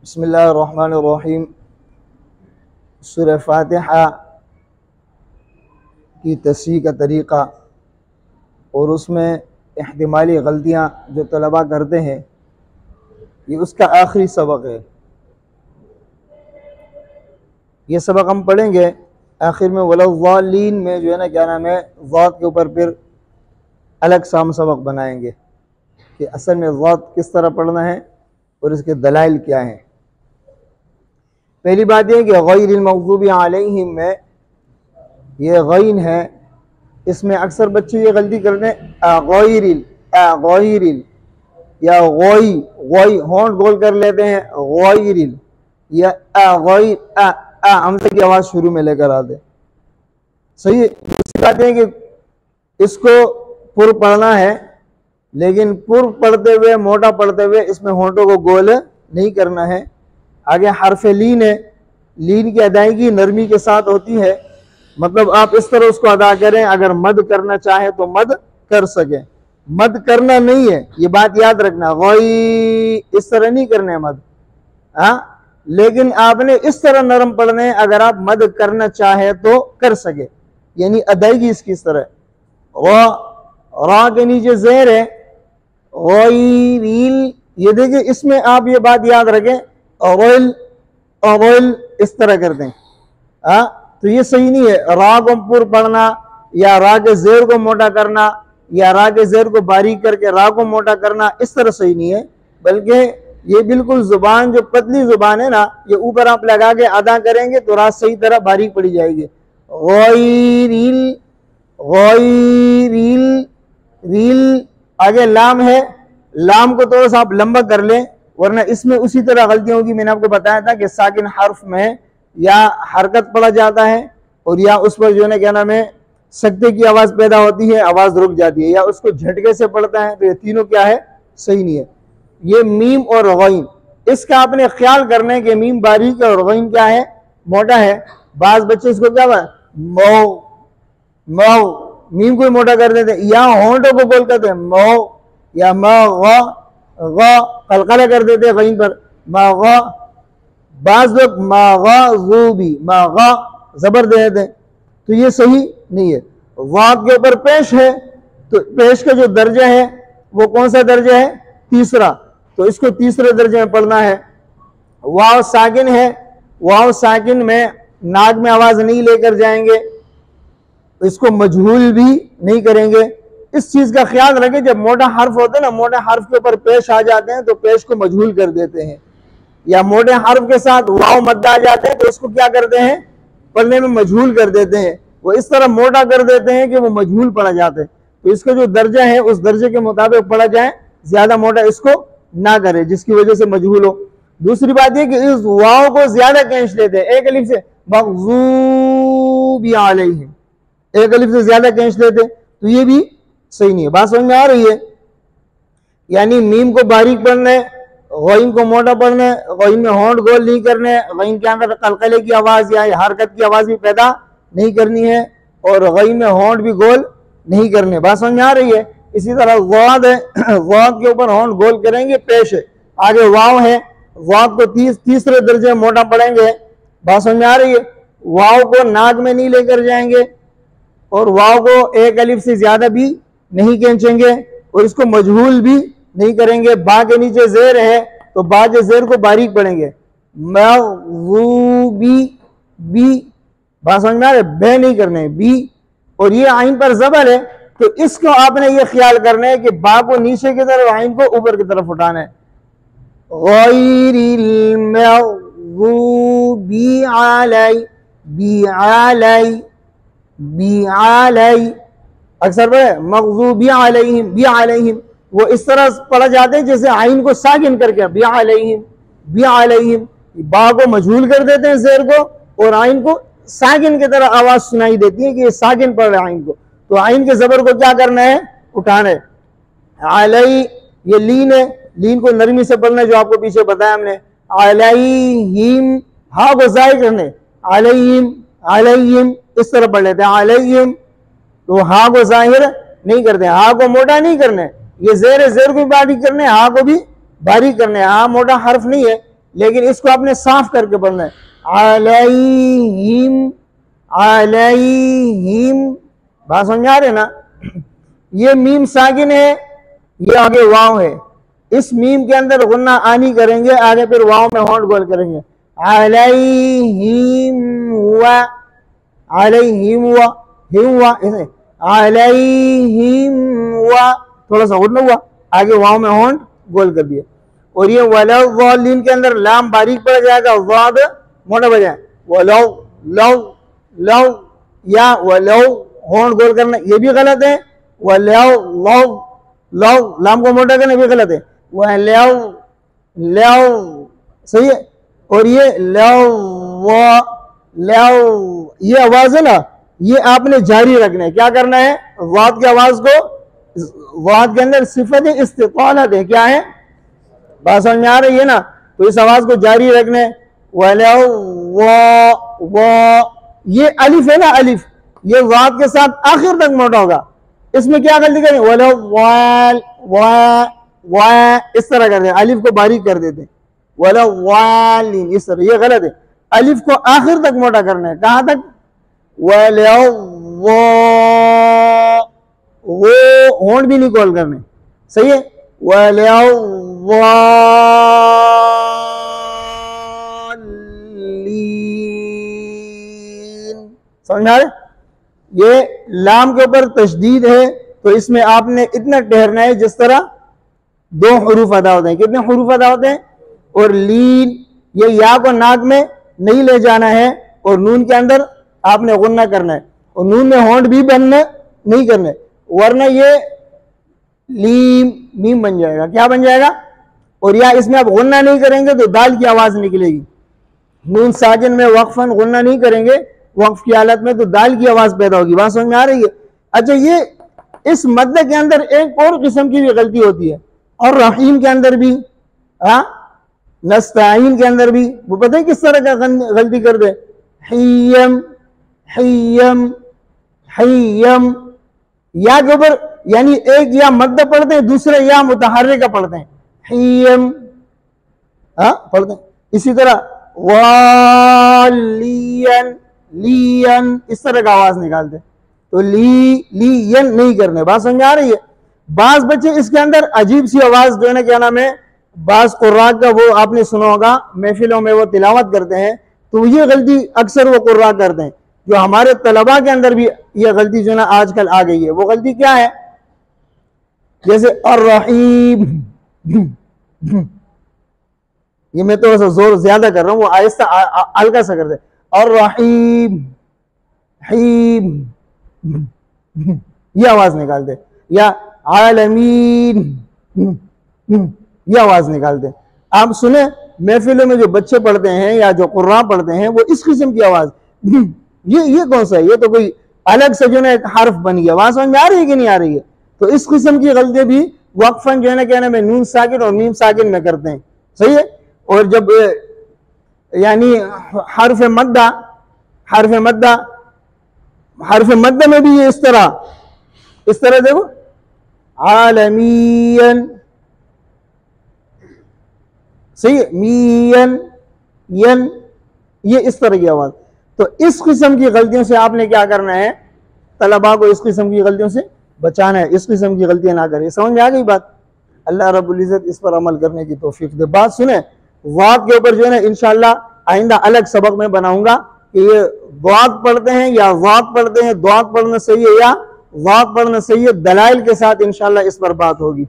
बिस्मिल्लाहिर्रहमानिर्रहीम। सूरह फातिहा की तस्हीह का तरीक़ा और उसमें इहतिमाली गलतियाँ जो तलबा करते हैं, ये उसका आखिरी सबक है। ये सबक हम पढ़ेंगे आखिर में, वलज़ालीन में जो है ना, क्या नाम है, ज़ात के ऊपर फिर अलग सा हम सबक बनाएंगे कि असल में ज़ात किस तरह पढ़ना है और इसके दलाइल क्या हैं। पहली बात यह कि गैरिल मग़ज़ूबी अलैहिम में ये गैन है, इसमें अक्सर बच्चे ये गलती करते हैं गैरिल या गई होंठ गोल कर लेते हैं, गैरिल या गैर हमसे की आवाज़ शुरू में लेकर आते। सही है। दूसरी बात है कि इसको पुर पढ़ना है, लेकिन पुर पढ़ते हुए, मोटा पढ़ते हुए इसमें होंठों को गोल नहीं करना है। आगे हर्फ लीन है, लीन की अदायगी नरमी के साथ होती है, मतलब आप इस तरह उसको अदा करें, अगर मद करना चाहे तो मद कर सके, मद करना नहीं है, ये बात याद रखना। गई इस तरह नहीं करना है मद, हाँ, लेकिन आपने इस तरह नरम पढ़ना है, अगर आप मद करना चाहे तो कर सके, यानी अदायगी इसकी इस तरह। रा के नीचे ज़ेर है, गैरिल, ये देखिए, इसमें आप ये बात याद रखें, अवैल इस तरह करते हैं, तो ये सही नहीं है। रा को पुर पढ़ना या रा के ज़ेर को मोटा करना या रा के ज़ेर को बारीक करके रा को मोटा करना, इस तरह सही नहीं है, बल्कि ये बिल्कुल जुबान जो पतली जुबान है ना, ये ऊपर आप लगा के अदा करेंगे तो रा सही तरह बारीक पड़ी जाएगी। गैरिल गैरिल रील, आगे लाम है, लाम को थोड़ा सा आप लंबा कर लें, वरना इसमें उसी तरह गलतियां होगी। मैंने आपको बताया था कि साकिन हर्फ में या हरकत पड़ा जाता है और या उस पर जो है ना, क्या नाम है, सकते की आवाज़ पैदा होती है, आवाज़ रुक जाती है, या उसको झटके से पड़ता है, तो ये तीनों क्या है, सही नहीं है। ये मीम और गैन, इसका आपने ख्याल करना है कि मीम बारीक है और गैन क्या है, मोटा है। बाज बच्चे इसको क्या मौ मौ मीम को मोटा कर देते हैं, या होंठों को गोल करते हैं मौ, या कलकला कर देते हैं गैन पर, बाज लोग मागज़ूबी जबर दे देते हैं, तो ये सही नहीं है। वाक़ के ऊपर पेश है, तो पेश का जो दर्जा है वो कौन सा दर्जा है, तीसरा, तो इसको तीसरे दर्जे में पढ़ना है। वाव साकिन है, वाव साकिन में नाक में आवाज नहीं लेकर जाएंगे, तो इसको मजहूल भी नहीं करेंगे। इस चीज का ख्याल रखें, जब मोटा हर्फ होते हैं ना, मोटे हर्फ के ऊपर पेश आ जाते हैं तो पेश को मजहूल कर देते हैं, या मोटे हर्फ के साथ वाव मद्द आ जाते हैं तो इसको क्या करते हैं, पढ़ने में मजहूल कर देते हैं। वो इस तरह मोटा कर देते हैं कि वो मजहूल पढ़ा जाता है, तो इसका जो दर्जा है उस दर्जे के मुताबिक पढ़ा जाए, ज्यादा मोटा इसको ना करे जिसकी वजह से मजहूल हो। दूसरी बात यह कि इस वाव को ज्यादा कैंच लेते हैं, एक अलिफ से मग़ज़ूबी अलैहिम, एक अलिफ से ज्यादा कैंच लेते, तो ये भी सही नहीं है। बात समझ में आ रही है? यानी मीम को बारीक पढ़ना है, गैन को मोटा पढ़ना है, गैन में होंठ गोल नहीं करने, गैन के अंदर कलकले की आवाज या हरकत की आवाज भी पैदा नहीं करनी है, और गैन में होंठ भी गोल नहीं करने। बात समझ में आ रही है? इसी तरह वाद है, वाद के ऊपर होंठ गोल करेंगे, पेश है, आगे वाव है, वाव को तीसरे दर्जे में मोटा पढ़ेंगे। बात समझ में आ रही है? वाव को नाक में नहीं लेकर जाएंगे और वाव को एक अलिफ से ज्यादा भी नहीं खींचेंगे और इसको मजहूल भी नहीं करेंगे। बा के नीचे जेर है तो बा के जेर को बारीक पढ़ेंगे, मग़ज़ूबी बी, बात समझ में आ रही है? बे नहीं करने, बी, और ये आइन पर जबर है, तो इसको आपने ये ख्याल करना है कि बा को नीचे की तरफ, आइन को ऊपर की तरफ उठाना है। गैरिल मग़ज़ूबी अलैहिम, बी अलैहि, बी अलैहि, अक्सर पढ़े मग़ज़ूबी अलैहिम, बी अलैहिम, वो इस तरह पढ़ा जाते हैं जैसे आइन को साकिन करके, बी अलैहिम, बी अलैहिम, बा को मजहूल कर देते हैं ज़ेर को, और आइन को साकिन की तरह आवाज सुनाई देती है कि ये साकिन पढ़ रहे हैं आइन को, तो आइन के जबर को क्या करना है, उठाना है। अलैहि, ये लीन है, लीन को नरमी से पढ़ना है, जो आपको पीछे बताया हमने। अलैहिम, हा को ज़ाहिर करने, अलैहिम अलैहिम इस तरह पढ़ लेते हैं, अलैहिम, तो हा को ज़ाहिर नहीं करते, हा को मोटा नहीं करने, ये ज़ेर है, ज़ेर को भी बारीक करने, हा को भी बारीक करने। हा मोटा हर्फ नहीं है, लेकिन इसको आपने साफ करके पढ़ना है। अलैहिम, अलैहिम, बात समझ आ रहे ना। ये मीम साकिन है, ये आगे वाव है। इस मीम के अंदर गुन्ना आनी करेंगे, आगे फिर वाव में होंठ गोल करेंगे। अलैहिम हुआ, अलैहिम हुआ, हिम हुआ, अलैहिम हुआ, थोड़ा सा गुन्ना हुआ, आगे वाव में होंठ गोल कर दिया। और ये वलौज़ालिन के अंदर लाम बारीक पड़ जाएगा, वाद मोटा बजाए, वलौ लौ लौ या वलौ होंठ गोल करना ये भी गलत है। वलौ लौ लौ लाम को मोटा करना भी गलत है। वलौ लौ सही है। और ये लौ लौ ये आवाज है ना, ये आपने जारी रखना है। क्या करना है, वाद की आवाज को, वाद के अंदर सिफत इस्तितालत है, क्या है, बात समझ में आ रही है ना। तो इस आवाज को जारी रखने। वलौ वो ये अलिफ है ना, अलिफ ये वाद के साथ आखिर तक मोटा होगा। इसमें क्या गलती करें, वलौ वाल वा इस तरह करते हैं, अलिफ को बारीक कर देते हैं, वलौ वालिन इस तरह, ये गलत है। अलिफ को आखिर तक मोटा करना है, कहां तक, वलौ वो होंठ भी नहीं खोल करने, सही है। वलौ समझ में आ रहे। ये लाम के ऊपर तशदीद है, तो इसमें आपने इतना ठहरना है जिस तरह दो हरूफ अदा होते हैं। कितने हरूफ अदा होते हैं, और लीन ये या को नाक में नहीं ले जाना है, और नून के अंदर आपने गुन्ना करना है, और नून में होंठ भी बनना नहीं करना है, वरना ये लीम मीम बन जाएगा। क्या बन जाएगा, और या इसमें आप गुन्ना नहीं करेंगे तो दाल की आवाज निकलेगी। नून साकिन में वक्फन गुन्ना नहीं करेंगे वक्फ की हालत में, तो दाल की आवाज पैदा होगी। बात समझ में आ रही है। अच्छा, ये इस मद्दे के अंदर एक और किस्म की भी गलती होती है, और रहीम के अंदर भी, नस्ताइन के अंदर भी, वो पता है किस तरह का गलती कर दे, हियम हियम हियम, या के ऊपर यानी एक या मद्दा पढ़ते हैं, दूसरे या मुतहर्रिक का पढ़ते हैं, हियम पढ़ते हैं। इसी तरह वालियन लियन इस तरह का आवाज निकालते हैं, तो लियन नहीं करने। बात समझ आ रही है। बाज बच्चे इसके अंदर अजीब सी आवाज जो है ना, क्या नाम है, बाज कुर्रा का, वो आपने सुना होगा महफिलों में वो तिलावत करते हैं, तो ये गलती अक्सर वो कुर्रा करते हैं। जो हमारे तलबा के अंदर भी ये गलती जो है ना आजकल आ गई है। वो गलती क्या है, जैसे अर्रहीम, ये मैं थोड़ा सा जोर ज्यादा कर रहा हूँ, वो आहिस्ता हल्का सा कर दे, अर्रहीम हीम, ये आवाज निकालते। या आलमीन, ये आवाज निकालते। आप सुने महफिलों में जो बच्चे पढ़ते हैं या जो कुर्रा पढ़ते हैं, वो इस किस्म की आवाज, ये कौन सा है, ये तो कोई अलग से जो है एक हर्फ बन गया। वहां समझ में आ रही है कि नहीं आ रही है। तो इस किस्म की गलती भी वक्फन जो है ना, कहने में नून साकिन और मीम साकिन में करते हैं, सही है। और जब यानी हर्फ मद्दा, हर्फ मद्दा में भी ये इस तरह देखो, आलमीन, सही है, मीयन यन, ये इस तरह की आवाज। तो इस किस्म की गलतियों से आपने क्या करना है, तलबा को इस किस्म की गलतियों से बचाना है, इस किस्म की गलतियां ना करें। समझ में आ गई बात। अल्लाह रब्बुल इज्जत इस पर अमल करने की तौफीक दे। बात सुने, वाद के ऊपर जो है ना इंशाअल्लाह आइंदा अलग सबक में बनाऊंगा कि ये वाद पढ़ते हैं या वाद पढ़ते हैं, वाद पढ़ना सही है या वाद पढ़ना सही है, दलाइल के साथ इंशाअल्लाह इस पर बात होगी।